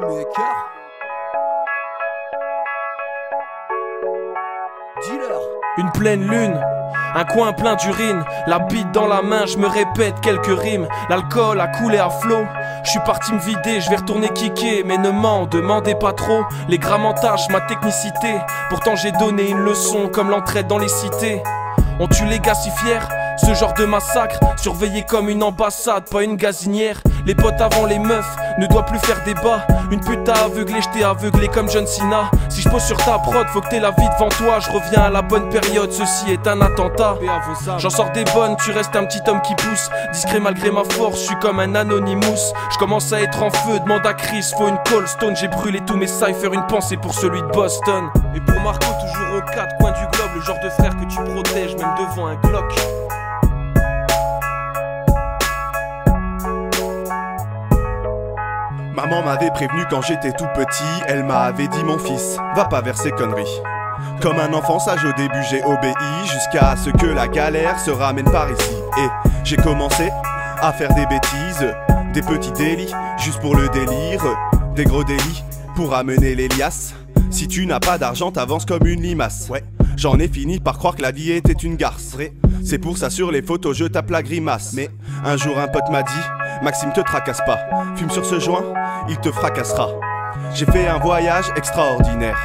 Maker. Dealer. Une pleine lune, un coin plein d'urine, la bite dans la main, je me répète quelques rimes. L'alcool a coulé à flot, je suis parti me vider, je vais retourner kicker. Mais ne m'en demandez pas trop, les grammes entachent ma technicité. Pourtant j'ai donné une leçon comme l'entraide dans les cités. On tue les gars si fiers, ce genre de massacre, surveillé comme une ambassade, pas une gazinière. Les potes avant les meufs, ne doit plus faire débat. Une pute t'a aveuglé, je t'ai aveuglé comme John Cena. Si je pose sur ta prod, faut que t'aies la vie devant toi. Je reviens à la bonne période, ceci est un attentat. J'en sors des bonnes, tu restes un petit homme qui pousse. Discret malgré ma force, je suis comme un Anonymous. Je commence à être en feu, demande à Chris, faut une Cold Stone. J'ai brûlé tous mes cyphers, une pensée pour celui de Boston. Et pour Marco, toujours aux quatre coins du globe, le genre de frère que tu protèges même devant un Glock. Maman m'avait prévenu quand j'étais tout petit, elle m'avait dit mon fils, va pas vers ces conneries. Comme un enfant sage au début j'ai obéi, jusqu'à ce que la galère se ramène par ici. Et j'ai commencé à faire des bêtises, des petits délits, juste pour le délire, des gros délits, pour amener les liasses. Si tu n'as pas d'argent t'avances comme une limace. Ouais, j'en ai fini par croire que la vie était une garce. Vrai, c'est pour ça sur les photos je tape la grimace. Mais un jour un pote m'a dit, Maxime te tracasse pas, fume sur ce joint, il te fracassera. J'ai fait un voyage extraordinaire,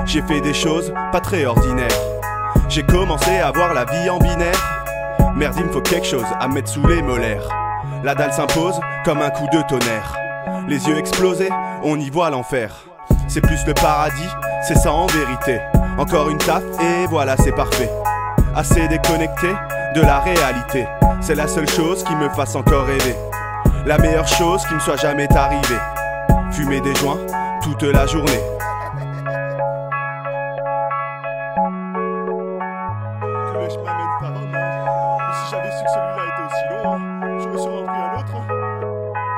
j'ai fait des choses pas très ordinaires. J'ai commencé à voir la vie en binaire. Merde il me faut quelque chose à mettre sous les molaires. La dalle s'impose comme un coup de tonnerre. Les yeux explosés, on y voit l'enfer. C'est plus le paradis, c'est ça en vérité. Encore une taf et voilà c'est parfait. Assez déconnecté de la réalité. C'est la seule chose qui me fasse encore rêver. La meilleure chose qui me soit jamais arrivée. Fumer des joints toute la journée. Que les chemins mènent par un an. Si j'avais su que celui-là était aussi long, je me serais pris un autre.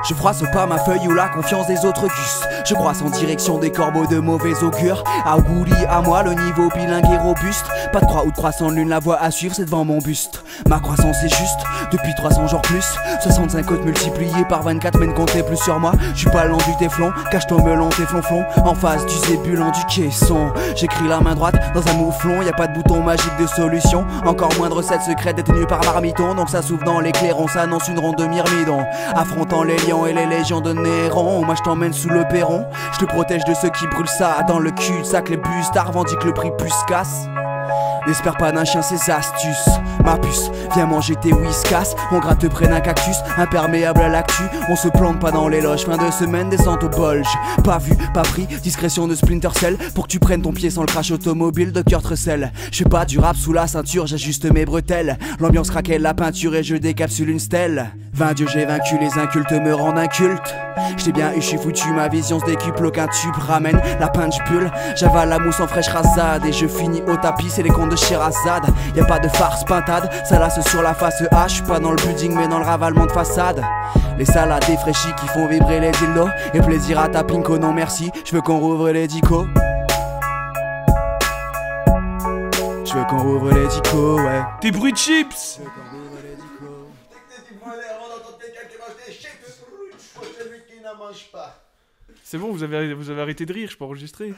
Je froisse pas ma feuille ou la confiance des autres gus. Je croise en direction des corbeaux de mauvais augure. Auguri à moi, le niveau bilingue est robuste. Pas de croix ou de croissant de lune, la voie à suivre c'est devant mon buste. Ma croissance est juste, depuis 300 jours plus. 65 côtes multipliées par 24, mais ne comptez plus sur moi. Je suis pas lent du téflon, cache-toi melon, tes flonflons. En face du zébulant du caisson. J'écris la main droite dans un mouflon. Y a pas de bouton magique de solution. Encore moins de recettes secrètes détenues par Marmiton. Donc ça s'ouvre dans l'éclair, on s'annonce une ronde de myrmidon. Affrontant les lions et les légions de Néron. Moi je t'emmène sous le perron. Je te protège de ceux qui brûlent ça dans le cul. Sac les bus, t'as revendique le prix plus casse. N'espère pas d'un chien ses astuces. Ma puce, viens manger tes whiskas. On gratte près d'un cactus, imperméable à l'actu. On se plante pas dans les loges, fin de semaine descente au bolge. Pas vu, pas pris, discrétion de Splinter Cell. Pour que tu prennes ton pied sans le crash automobile de Kurt Russell. Je fais pas du rap sous la ceinture, j'ajuste mes bretelles. L'ambiance craquelle la peinture et je décapsule une stèle. 20 dieux j'ai vaincu, les incultes me rendent inculte. J't'ai bien eu, j'suis foutu, ma vision se décuple, aucun tube ramène la punch bulle. J'avale la mousse en fraîche rasade et je finis au tapis, c'est les contes de Sherazade. Y'a pas de farce pintade, ça lasse sur la face H. J'suis pas dans le building mais dans le ravalement de façade. Les salades défraîchies qui font vibrer les dildos. Et plaisir à ta pinko, non merci, j'veux qu'on rouvre les dicos. J'veux qu'on rouvre les dicos, ouais. Tes bruits de chips. C'est bon, vous avez arrêté de rire, je peux enregistrer.